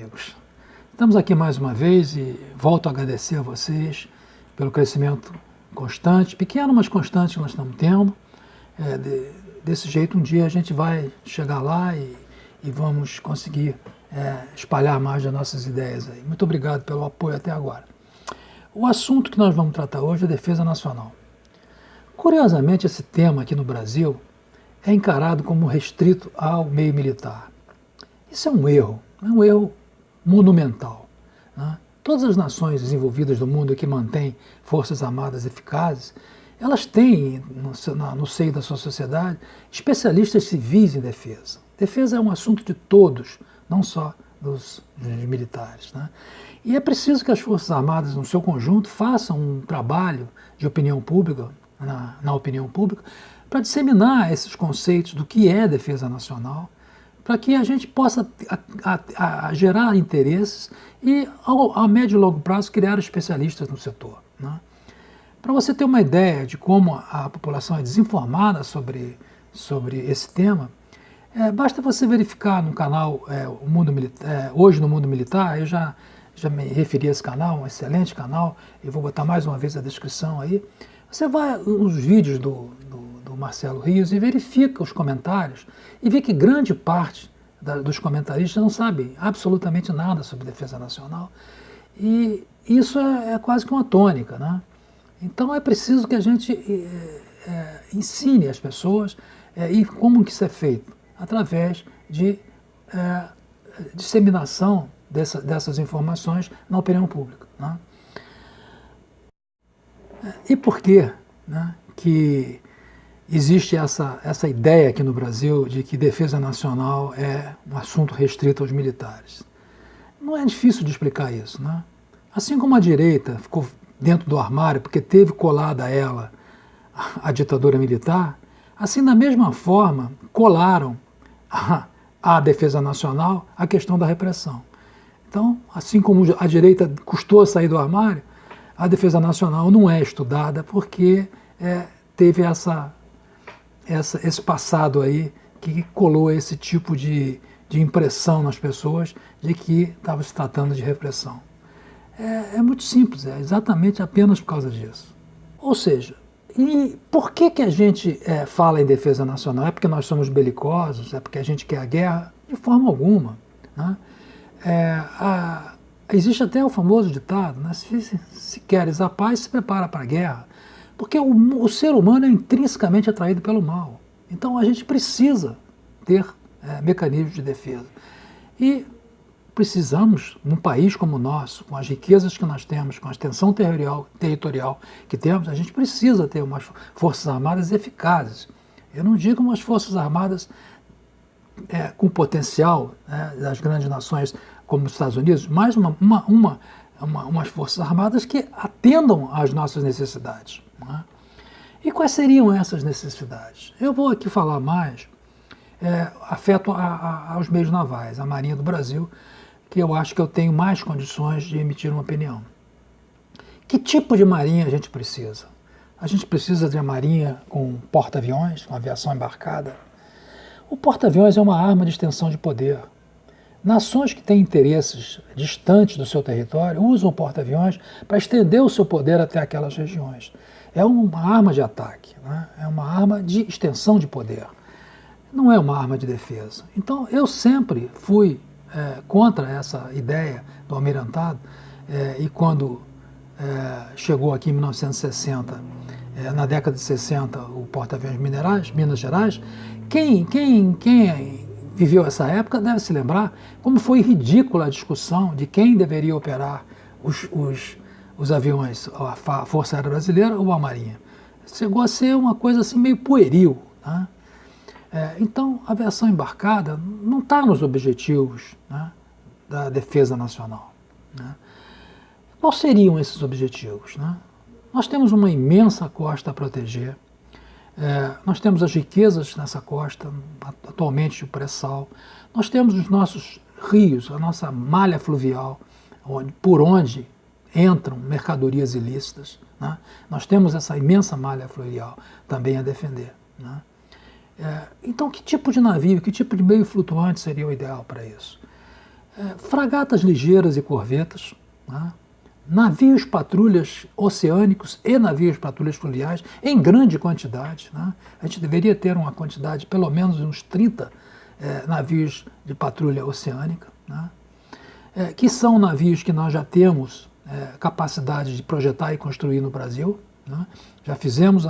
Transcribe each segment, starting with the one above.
amigos. Estamos aqui mais uma vez e volto a agradecer a vocês pelo crescimento constante, pequeno, mas constante que nós estamos tendo. Desse jeito, um dia a gente vai chegar lá e vamos conseguir espalhar mais as nossas ideias aí. Muito obrigado pelo apoio até agora. O assunto que nós vamos tratar hoje é a defesa nacional. Curiosamente, esse tema aqui no Brasil é encarado como restrito ao meio militar. Isso é um erro monumental, né? Todas as nações desenvolvidas do mundo que mantêm forças armadas eficazes, elas têm no seio da sua sociedade especialistas civis em defesa. Defesa é um assunto de todos, não só dos militares, né? E é preciso que as Forças Armadas, no seu conjunto, façam um trabalho de opinião pública, na opinião pública, para disseminar esses conceitos do que é defesa nacional, para que a gente possa gerar interesses e, a médio e longo prazo, criar especialistas no setor, né? Para você ter uma ideia de como a população é desinformada sobre esse tema, basta você verificar no canal Hoje no Mundo Militar. Eu já me referi a esse canal, um excelente canal, eu vou botar mais uma vez a descrição aí. Você vai nos vídeos do Marcelo Rios e verifica os comentários e vê que grande parte dos comentaristas não sabe absolutamente nada sobre defesa nacional. E isso é quase que uma tônica, né? Então é preciso que a gente ensine as pessoas e como que isso é feito? Através de disseminação dessas informações na opinião pública, né? E por que, né, que existe essa ideia aqui no Brasil de que defesa nacional é um assunto restrito aos militares? Não é difícil de explicar isso, né? Assim como a direita ficou dentro do armário porque teve colada a ela a ditadura militar, assim, da mesma forma, colaram à defesa nacional a questão da repressão. Então, assim como a direita custou a sair do armário, a defesa nacional não é estudada porque teve esse passado aí que colou esse tipo de impressão nas pessoas de que estava se tratando de repressão. É muito simples, é exatamente apenas por causa disso. Ou seja, e por que a gente fala em defesa nacional? É porque nós somos belicosos? É porque a gente quer a guerra? De forma alguma, né? Existe até o famoso ditado, né? Se queres a paz, se prepara para a guerra. Porque o ser humano é intrinsecamente atraído pelo mal. Então a gente precisa ter mecanismos de defesa. E precisamos, num país como o nosso, com as riquezas que nós temos, com a extensão territorial que temos, a gente precisa ter umas forças armadas eficazes. Eu não digo umas forças armadas com potencial, né, das grandes nações como os Estados Unidos, mas umas forças armadas que atendam às nossas necessidades, né? E quais seriam essas necessidades? Eu vou aqui falar mais afeto aos meios navais, à Marinha do Brasil, que eu acho que eu tenho mais condições de emitir uma opinião. Que tipo de marinha a gente precisa? A gente precisa de uma marinha com porta-aviões, com aviação embarcada? O porta-aviões é uma arma de extensão de poder. Nações que têm interesses distantes do seu território usam o porta-aviões para estender o seu poder até aquelas regiões. É uma arma de ataque, né? É uma arma de extensão de poder. Não é uma arma de defesa. Então, eu sempre fui contra essa ideia do almirantado, e quando chegou aqui em 1960, na década de 60, o porta-aviões Minas Gerais, quem viveu essa época deve se lembrar como foi ridícula a discussão de quem deveria operar os aviões, a Força Aérea Brasileira ou a Marinha. Chegou a ser uma coisa assim meio pueril, né? Então, a aviação embarcada não está nos objetivos, né, da defesa nacional, né? Quais seriam esses objetivos, né? Nós temos uma imensa costa a proteger, nós temos as riquezas nessa costa, atualmente o pré-sal, nós temos os nossos rios, a nossa malha fluvial, por onde entram mercadorias ilícitas, né? Nós temos essa imensa malha fluvial também a defender, né? Então, que tipo de navio, que tipo de meio flutuante seria o ideal para isso? fragatas ligeiras e corvetas, né? Navios patrulhas oceânicos e navios patrulhas fluviais em grande quantidade, né? A gente deveria ter uma quantidade, pelo menos de uns 30 navios de patrulha oceânica, né? Que são navios que nós já temos capacidade de projetar e construir no Brasil, né? Já fizemos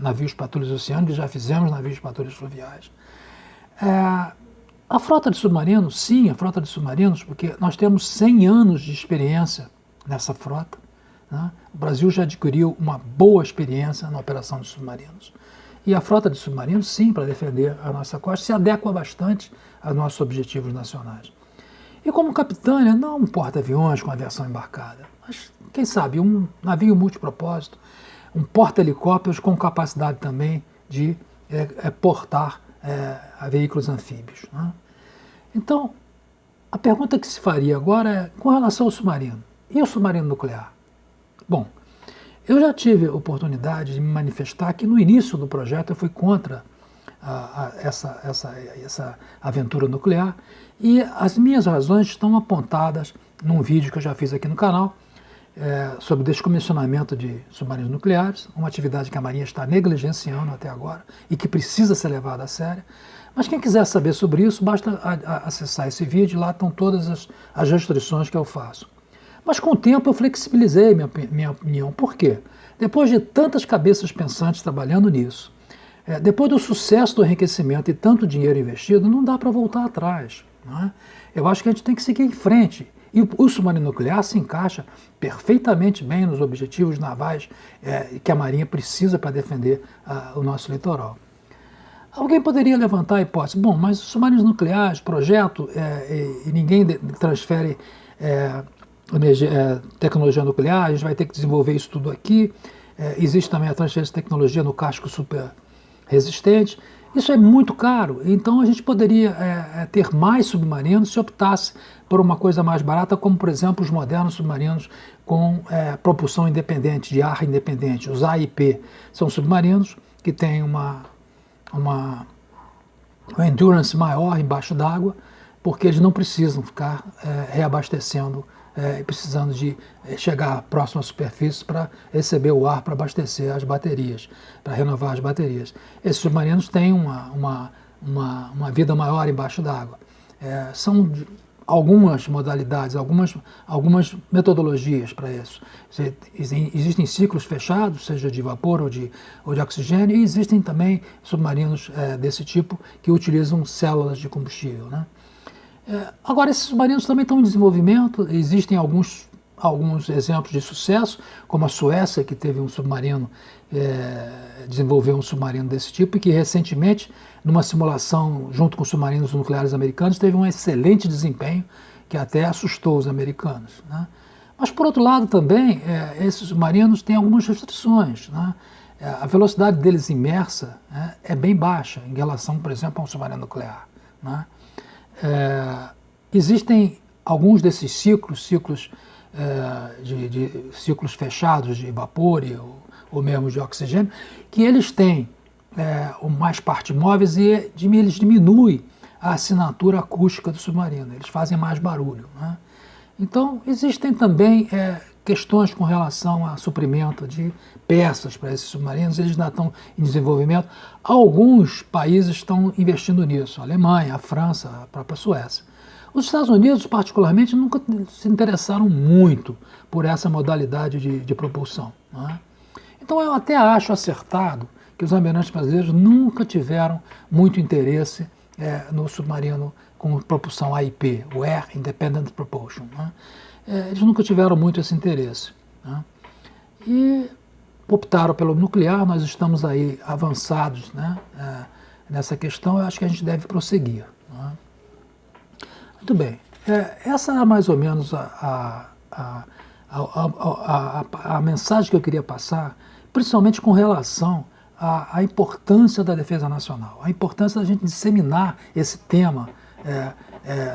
navios patrulhas oceânicos, já fizemos navios patrulhas fluviais. A frota de submarinos, sim, a frota de submarinos, porque nós temos 100 anos de experiência nessa frota, né? O Brasil já adquiriu uma boa experiência na operação de submarinos. E a frota de submarinos, sim, para defender a nossa costa, se adequa bastante aos nossos objetivos nacionais. E como capitânia, não um porta-aviões com aviação embarcada, mas, quem sabe, um navio multipropósito, um porta-helicópteros com capacidade também de portar a veículos anfíbios, né? Então, a pergunta que se faria agora é com relação ao submarino. E o submarino nuclear? Bom, eu já tive a oportunidade de me manifestar que no início do projeto eu fui contra essa aventura nuclear, e as minhas razões estão apontadas num vídeo que eu já fiz aqui no canal sobre descomissionamento de submarinos nucleares, uma atividade que a Marinha está negligenciando até agora e que precisa ser levada a sério. Mas quem quiser saber sobre isso, basta acessar esse vídeo, lá estão todas as restrições que eu faço. Mas com o tempo eu flexibilizei minha opinião. Por quê? Depois de tantas cabeças pensantes trabalhando nisso, depois do sucesso do enriquecimento e tanto dinheiro investido, não dá para voltar atrás, não é? Eu acho que a gente tem que seguir em frente. E o submarino nuclear se encaixa perfeitamente bem nos objetivos navais que a Marinha precisa para defender o nosso litoral. Alguém poderia levantar a hipótese, bom, mas os submarinos nucleares, projeto, e ninguém transfere tecnologia nuclear, a gente vai ter que desenvolver isso tudo aqui. Existe também a transferência de tecnologia no casco super resistente. Isso é muito caro, então a gente poderia ter mais submarinos se optasse por uma coisa mais barata, como, por exemplo, os modernos submarinos com propulsão independente, de ar independente, os AIP. São submarinos que têm uma endurance maior embaixo d'água, porque eles não precisam ficar reabastecendo, precisando de chegar próximo à superfície para receber o ar para abastecer as baterias, para renovar as baterias. Esses submarinos têm uma vida maior embaixo d'água. São algumas modalidades, algumas metodologias para isso. Existem ciclos fechados, seja de vapor ou de oxigênio, e existem também submarinos desse tipo que utilizam células de combustível, né? Agora, esses submarinos também estão em desenvolvimento, existem alguns exemplos de sucesso, como a Suécia, que teve um submarino, desenvolveu um submarino desse tipo, e que recentemente, numa simulação junto com submarinos nucleares americanos, teve um excelente desempenho, que até assustou os americanos, né? Mas, por outro lado, também, esses submarinos têm algumas restrições, né? A velocidade deles imersa, né, é bem baixa, em relação, por exemplo, a um submarino nuclear, né? Existem alguns desses ciclos fechados de vapor ou mesmo de oxigênio, que eles têm mais partes móveis e eles diminuem a assinatura acústica do submarino, eles fazem mais barulho, né? Então, existem também questões com relação a suprimento de peças para esses submarinos, eles ainda estão em desenvolvimento. Alguns países estão investindo nisso, a Alemanha, a França, a própria Suécia. Os Estados Unidos, particularmente, nunca se interessaram muito por essa modalidade de propulsão, não é? Então, eu até acho acertado que os almirantes brasileiros nunca tiveram muito interesse no submarino com propulsão AIP, o Air Independent Propulsion, né? Eles nunca tiveram muito esse interesse, né? E optaram pelo nuclear. Nós estamos aí avançados, né, nessa questão. Eu acho que a gente deve prosseguir, né? Muito bem. Essa é mais ou menos a mensagem que eu queria passar, principalmente com relação à importância da defesa nacional, a importância da gente disseminar esse tema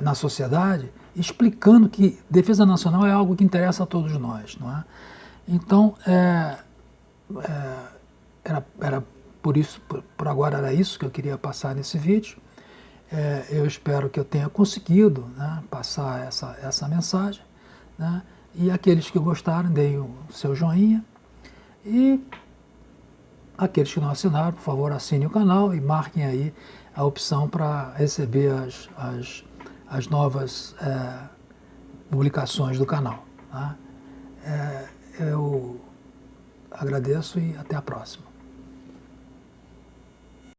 na sociedade, explicando que defesa nacional é algo que interessa a todos nós, não é? Então, era por isso, por agora era isso que eu queria passar nesse vídeo. Eu espero que eu tenha conseguido, né, passar essa mensagem, né, e aqueles que gostaram, deem o seu joinha, e aqueles que não assinaram, por favor, assinem o canal e marquem aí a opção para receber as novas publicações do canal. Tá? Eu agradeço e até a próxima.